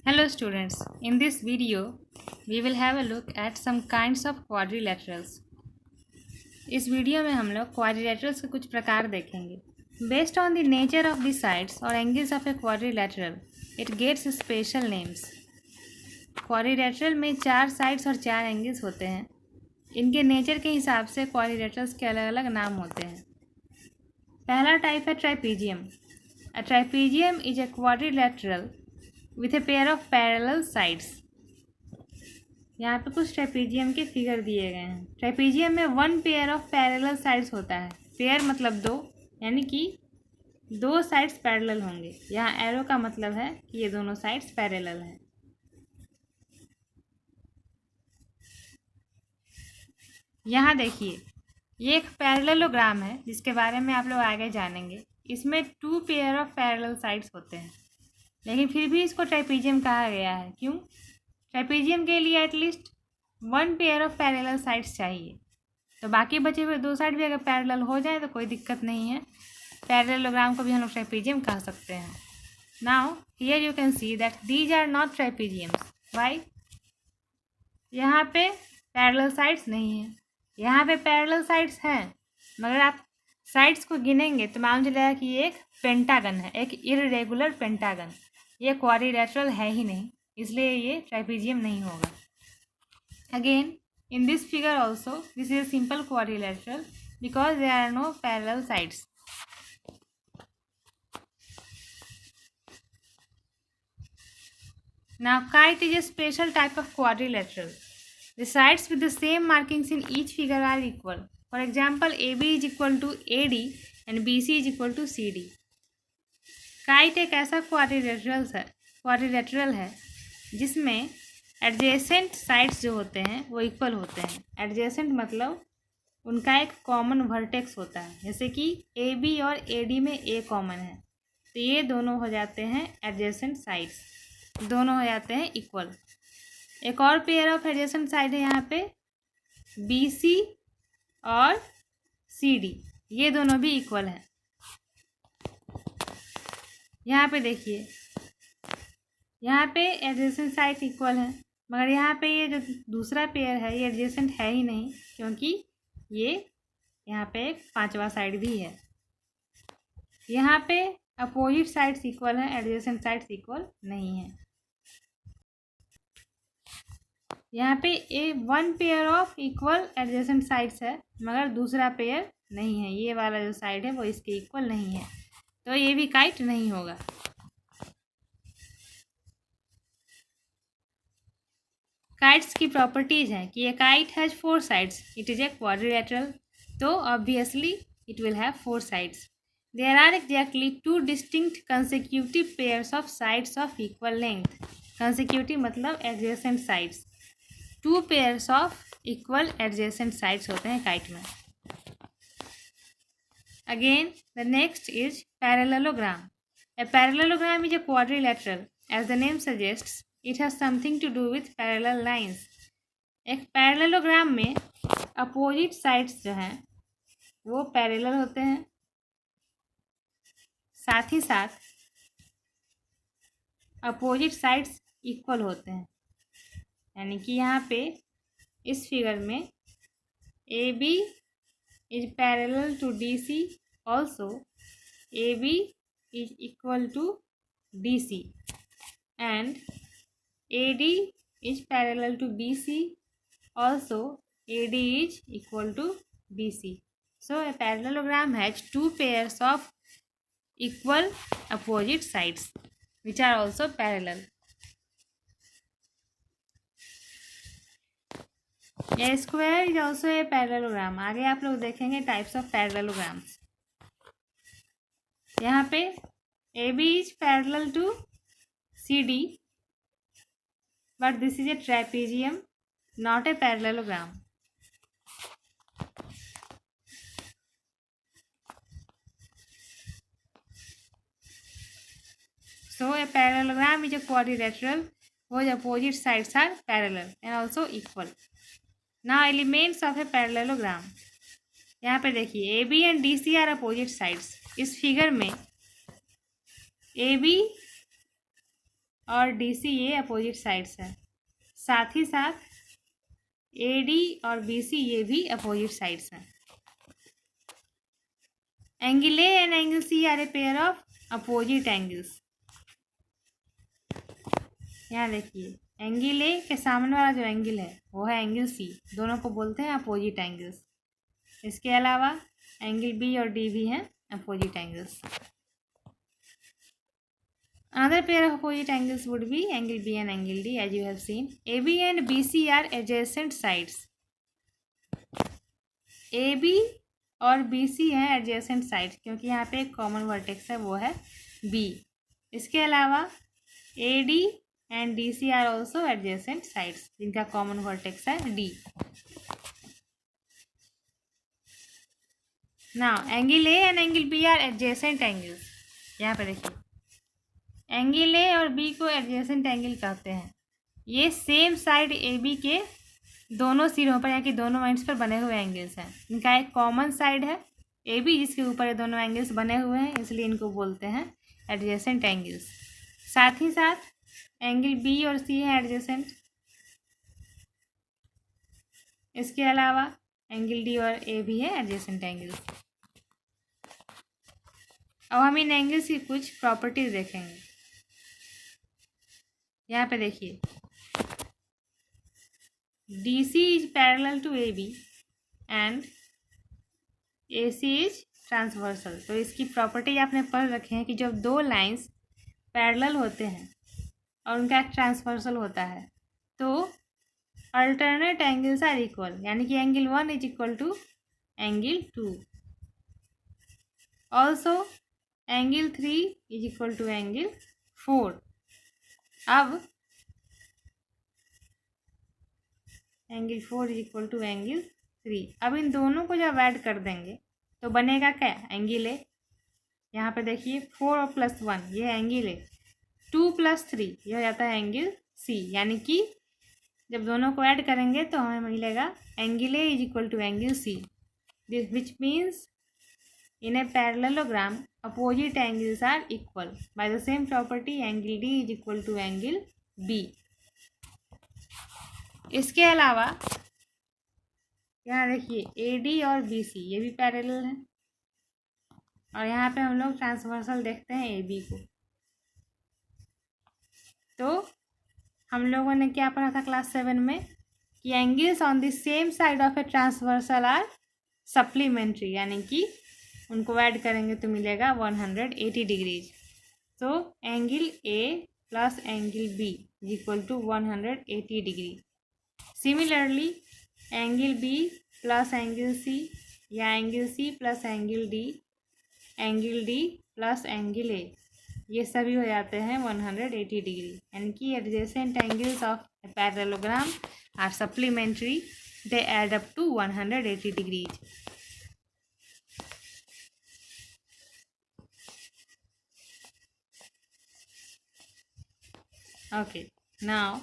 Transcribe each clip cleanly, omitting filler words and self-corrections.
Hello students, in this video we will have a look at some kinds of quadrilaterals. इस video में हम लोग quadrilaterals के कुछ प्रकार देखेंगे. Based on the nature of the sides or angles of a quadrilateral, it gets special names. Quadrilateral में 4 sides और 4 angles होते हैं. इनके नेचर के हिसाब से quadrilaterals के अलग अलग नाम होते हैं. पहला टाइप है ट्राइपीजियम. A trapezium is a quadrilateral with a pair of parallel sides. यहाँ पे कुछ ट्रेपीजियम के फिगर दिए गए हैं. ट्रेपीजियम में 1 पेयर ऑफ पैरेलल साइड्स होता है. पेयर मतलब 2, यानी कि 2 साइड्स पैरेलल होंगे. यहाँ एरो का मतलब है कि ये दोनों साइड्स पैरेलल हैं. यहाँ देखिए, ये एक पैरेललोग्राम है जिसके बारे में आप लोग आगे जानेंगे. इसमें 2 पेयर ऑफ पैरेलल साइड्स होते हैं, लेकिन फिर भी इसको ट्राइपीजियम कहा गया है. क्यों? ट्राइपीजियम के लिए at least 1 pair of parallel sides चाहिए. तो बाकी बचे हुए 2 साइड भी अगर पैरेलल हो जाए तो कोई दिक्कत नहीं है. पैरेललोग्राम को भी हम लोग ट्राइपीजियम कह सकते हैं. Now here you can see that these are not trapeziums. Why? यहाँ पे पैरेलल साइड्स नहीं है. यहाँ पे पैरेलल साइड्स हैं, मगर आप साइड्स को गिनेंगे तो मालूम चलेगा कि ये एक पेंटागन है, एक इररेगुलर पेंटागन. ये क्वाड्रिलेटरल है ही नहीं, इसलिए ये ट्राइपीजियम नहीं होगा. Again in this figure also this is a simple quadrilateral because there are no parallel sides. Now kite is a special type of quadrilateral. The sides with the same markings in each figure are equal. For example, AB is equal to AD and BC is equal to CD. Kite एक ऐसा quadrilateral है जिसमें adjacent sides जो होते हैं वो equal होते हैं. एडजेसेंट मतलब उनका एक कॉमन वर्टेक्स होता है. जैसे कि AB और AD में A कॉमन है, तो ये दोनों हो जाते हैं एडजेसेंट साइड्स, दोनों हो जाते हैं इक्वल. एक और पेयर ऑफ एडजेसेंट साइड है यहाँ पे BC और CD, ये दोनों भी इक्वल हैं. यहाँ पे देखिए, यहाँ पे एडजेसेंट साइड इक्वल है, मगर यहाँ पे ये जो दूसरा पेयर है ये एडजेसेंट है ही नहीं, क्योंकि ये यहाँ पे एक 5वां साइड भी है. यहाँ पे अपोजिट साइड्स इक्वल हैं, एडजेसेंट साइड्स इक्वल नहीं है. यहाँ पे 1 pair of equal adjacent sides है, मगर दूसरा पेयर नहीं है. ये वाला जो साइड है वो इसके इक्वल नहीं है, तो ये भी काइट नहीं होगा. काइट्स की प्रॉपर्टीज हैं कि ये kite has 4 sides. It is a quadrilateral, तो obviously it will have 4 sides. There are exactly 2 distinct consecutive pairs of sides of equal length. Consecutive मतलब adjacent sides. 2 pairs of equal adjacent sides होते हैं kite में. Again, the next is parallelogram. A parallelogram is a quadrilateral. As the name suggests, it has something to do with parallel lines. एक parallelogram में opposite sides जो हैं वो parallel होते हैं, साथ ही साथ opposite sides equal होते हैं. यानी कि यहाँ पे इस फिगर में AB is parallel to DC. Also, AB is equal to DC and AD is parallel to BC. Also, AD is equal to BC. So, a parallelogram has 2 pairs of equal opposite sides which are also parallel. A square is also a parallelogram. आगे आप लोग देखेंगे types of parallelograms. यहाँ पे AB is parallel to CD, but this is a trapezium, not a parallelogram. So a parallelogram is a quadrilateral whose opposite sides are parallel and also equal. Now elements of a parallelogram. यहाँ पे देखिए AB and DC are opposite sides. इस figure में AB और DC ये opposite sides है। साथ ही साथ AD और BC ये भी अपोजिट साइड्स हैं। Angle A and angle C are a pair of opposite angles. यहाँ देखिए, एंगल A के सामने वाला जो एंगल है वो है एंगल C, दोनों को बोलते हैं अपोजिट एंगल्स। इसके अलावा एंगल B और D भी हैं opposite angles. Another pair of opposite angles would be angle B and angle D, as you have seen. AB and BC are adjacent sides. AB और BC हैं adjacent sides, क्योंकि यहाँ पे एक common vertex है वो है B। इसके अलावा AD and DC are also adjacent sides, जिनका कॉमन वर्टेक्स है D। Now angle A and angle B are adjacent angles. यहाँ पे देखिए, एंगल A और B को एडजेसेंट एंगल कहते हैं। ये सेम साइड AB के दोनों सिरों पर, यानी कि दोनों एंड्स पर बने हुए एंगल्स हैं। इनका एक कॉमन साइड है AB, जिसके ऊपर ये दोनों एंगल्स बने हुए हैं, इसलिए इनको बोलते हैं एडजेसेंट एंगल्स। साथ ही साथ एंगल B और C है एडजेसेंट। इसके अलावा एंगल D और A भी है एडजेसेंट एंगल्स। अब हम इन एंगल्स की कुछ प्रॉपर्टीज देखेंगे। यहाँ पे देखिए, DC is parallel to AB and AC is transversal. तो इसकी प्रॉपर्टी आपने पढ़ रखे हैं कि जब दो लाइंस पैरेलल होते हैं और उनका एक ट्रांसवर्सल होता है तो अल्टरनेट एंगल्स आर इक्वल, यानी कि angle 1 is equal to angle 2। Also angle 3 is equal to angle 4। अब angle 4 is equal to angle 3। अब इन दोनों को जब ऐड कर देंगे तो बनेगा क्या, एंगल A। यहाँ पे देखिए 4 और +1 ये है एंगल A, 2 + 3 ये हो जाता है एंगल C। यानी कि जब दोनों को ऐड करेंगे तो हमें मिलेगा angle A is equal to angle C, which means in a parallelogram opposite angles are equal by the same property angle D is equal to angle B। इसके अलावा यहाँ देखिए AD और BC ये भी पैरेलल हैं, और यहाँ पे हम लोग ट्रांसवर्सल देखते हैं AB को। तो हम लोगों ने क्या पढ़ा था क्लास 7 में कि angles on the same side of a transversal are supplementary, यानी कि उनको ऐड करेंगे तो मिलेगा 180 डिग्रीज। तो angle A plus angle B is equal to 180 degree. Similarly angle B plus angle C या angle C plus angle D plus angle A, ये सभी हो जाते हैं 180 डिग्री। यानी कि adjacent angles of a parallelogram are supplementary, they add up to 180 degrees. Okay, now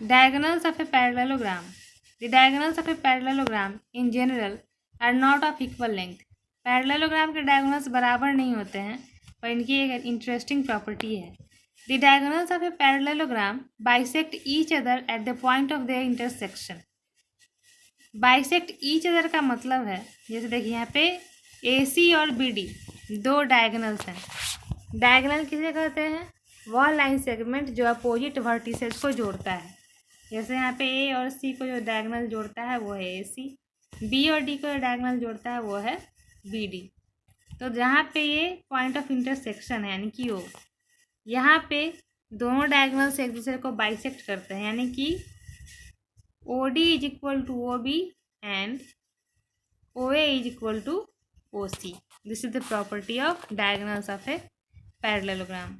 diagonals of a parallelogram. The diagonals of a parallelogram in general are not of equal length. Parallelogram के diagonals बराबर नहीं होते हैं, पर इनकी एक interesting property है। The diagonals of a parallelogram bisect each other at the point of their intersection. Bisect each other का मतलब है, जैसे देखिए यहाँ पे AC और BD दो डायगोनल्स हैं। डायगोनल किसे कहते हैं, वह लाइन सेगमेंट जो अपोजिट वर्टिसेस को जोड़ता है। जैसे यहाँ पे A और C को जो डायगोनल जोड़ता है वो है AC, B और D को जो डायगोनल जोड़ता है वो है BD। तो जहाँ पे ये पॉइंट ऑफ इंटरसेक्शन है यानी कि O, यहाँ पे दोनों डायगोनल्स एक दूसरे को बाइसेक्ट करते हैं, यानी कि OD is equal to OB and OA is equal to OC। This is the property of diagonals of a parallelogram.